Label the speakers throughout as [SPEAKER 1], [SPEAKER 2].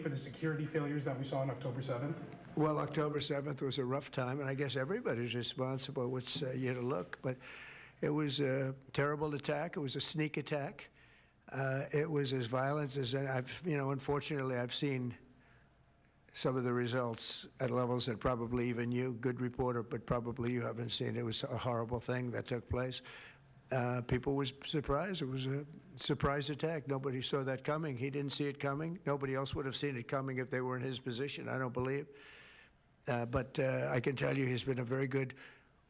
[SPEAKER 1] for the security failures that we saw on October 7th?
[SPEAKER 2] Well, October 7th was a rough time, and I guess everybody's responsible. It's yet to look, but it was a terrible attack. It was a sneak attack. It was as violent as unfortunately, I've seen some of the results at levels that probably even you, good reporter, but probably you haven't seen. It was a horrible thing that took place. People were surprised. It was a surprise attack. Nobody saw that coming. He didn't see it coming. Nobody else would have seen it coming if they were in his position, I don't believe. But I can tell you he's been a very good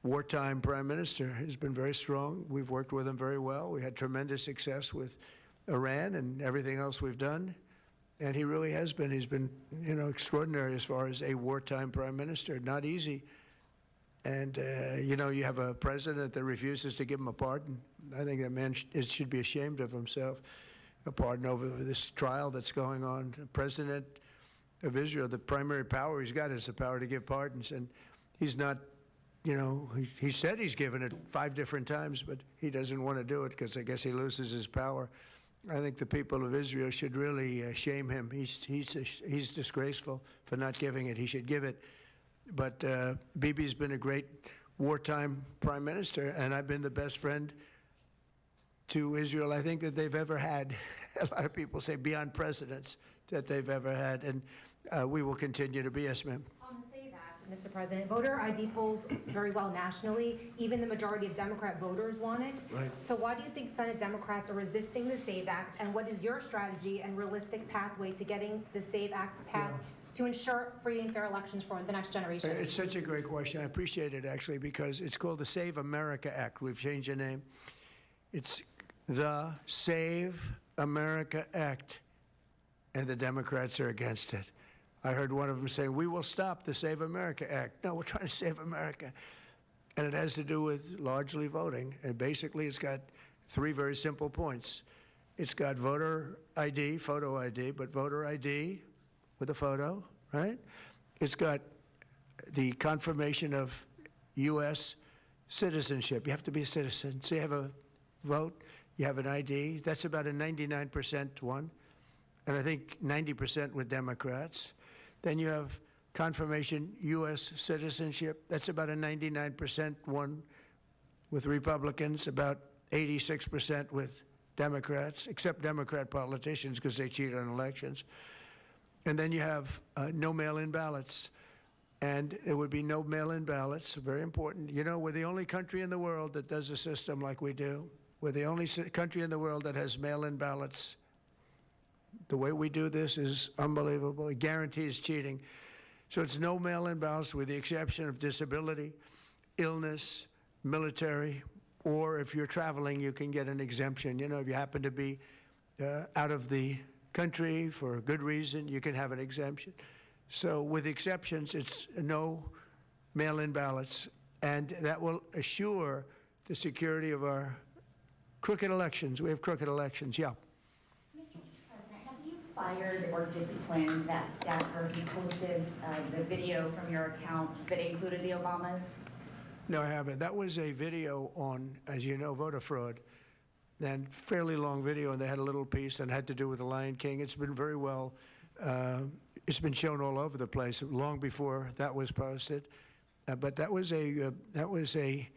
[SPEAKER 2] wartime prime minister. He's been very strong. We've worked with him very well. We had tremendous success with Iran and everything else we've done. And he really has been. He's been, extraordinary as far as a wartime prime minister. Not easy. And, you have a president that refuses to give him a pardon. I think that man should be ashamed of himself. A pardon over this trial that's going on. The president of Israel, the primary power he's got is the power to give pardons. And he's not, he said he's given it 5 different times, but he doesn't want to do it because I guess he loses his power. I think the people of Israel should really shame him. He's disgraceful for not giving it. He should give it. But Bibi's been a great wartime prime minister, and I've been the best friend to Israel I think that they've ever had. A lot of people say beyond presidents that they've ever had, and we will continue to be. Yes, ma'am.
[SPEAKER 3] Say that, Mr. President. Voter ID polls very well nationally. Even the majority of Democrat voters want it.
[SPEAKER 2] Right.
[SPEAKER 3] So why do you think Senate Democrats are resisting the SAVE Act, and what is your strategy and realistic pathway to getting the SAVE Act passed to ensure free and fair elections for the next generation?
[SPEAKER 2] It's such a great question. I appreciate it, actually, because it's called the Save America Act. We've changed the name. It's the Save America Act, and the Democrats are against it. I heard one of them say, we will stop the Save America Act. No, we're trying to save America. And it has to do with largely voting. And basically, it's got 3 very simple points. It's got voter ID, photo ID, but voter ID with a photo, right? It's got the confirmation of U.S. citizenship. You have to be a citizen. So you have a vote, you have an ID. That's about a 99% one. And I think 90% with Democrats. Then you have confirmation U.S. citizenship. That's about a 99% one with Republicans, about 86% with Democrats, except Democrat politicians because they cheat on elections. And then you have no mail-in ballots. And it would be no mail-in ballots, very important. We're the only country in the world that does a system like we do. We're the only country in the world that has mail-in ballots. The way we do this is unbelievable. It guarantees cheating. So it's no mail-in ballots with the exception of disability, illness, military, or if you're traveling, you can get an exemption. If you happen to be out of the country for a good reason, you can have an exemption. So with exceptions, it's no mail-in ballots, and that will assure the security of our crooked elections. We have crooked elections, yeah.
[SPEAKER 4] Fired or disciplined that staffer who posted the video from your account that included the Obamas?
[SPEAKER 2] No, I haven't. That was a video on, as you know, voter fraud, and fairly long video, and they had a little piece and had to do with the Lion King. It's been very well, it's been shown all over the place long before that was posted. But that was a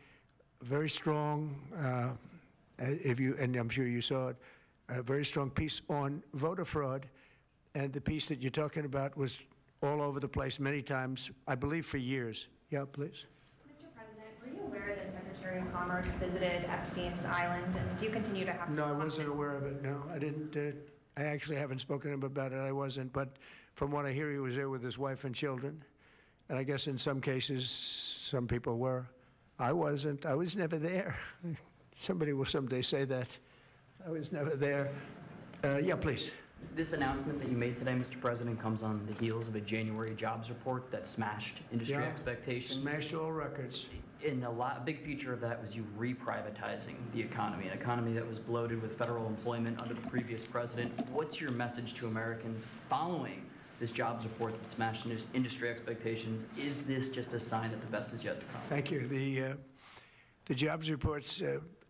[SPEAKER 2] very strong, and I'm sure you saw it, a very strong piece on voter fraud, and the piece that you're talking about was all over the place many times, I believe for years. Yeah, please.
[SPEAKER 3] Mr. President, were you aware that Secretary of Commerce visited Epstein's Island, and do you continue to have
[SPEAKER 2] No, I wasn't aware of it. No, I didn't. I actually haven't spoken to him about it. I wasn't, but from what I hear, he was there with his wife and children, and I guess in some cases, some people were. I wasn't. I was never there. Somebody will someday say that. I was never there. Yeah, please.
[SPEAKER 5] This announcement that you made today, Mr. President, comes on the heels of a January jobs report that smashed industry expectations.
[SPEAKER 2] Smashed all records.
[SPEAKER 5] And a big feature of that was you reprivatizing the economy, an economy that was bloated with federal employment under the previous president. What's your message to Americans following this jobs report that smashed industry expectations? Is this just a sign that the best is yet to come?
[SPEAKER 2] Thank you. The jobs report's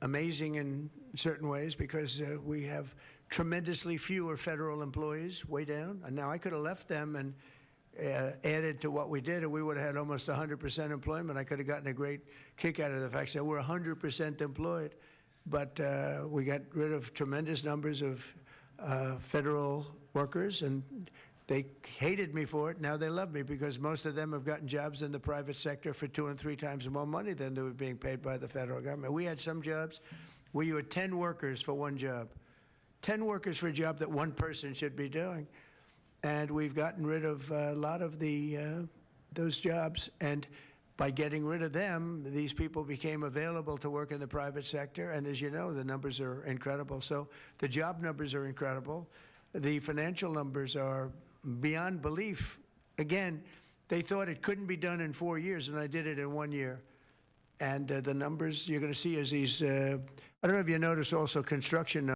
[SPEAKER 2] amazing in certain ways because we have tremendously fewer federal employees, way down. And now I could have left them and added to what we did, and we would have had almost 100% employment. I could have gotten a great kick out of the fact that we're 100% employed. But we got rid of tremendous numbers of federal workers, and they hated me for it. Now they love me because most of them have gotten jobs in the private sector for 2 and 3 times more money than they were being paid by the federal government. We had some jobs where you had 10 workers for one job. 10 workers for a job that one person should be doing. And we've gotten rid of a lot of those jobs. And by getting rid of them, these people became available to work in the private sector. And as you know, the numbers are incredible. So the job numbers are incredible. The financial numbers are beyond belief. Again, they thought it couldn't be done in 4 years, and I did it in 1 year. And the numbers you're going to see is these, I don't know if you notice also construction numbers.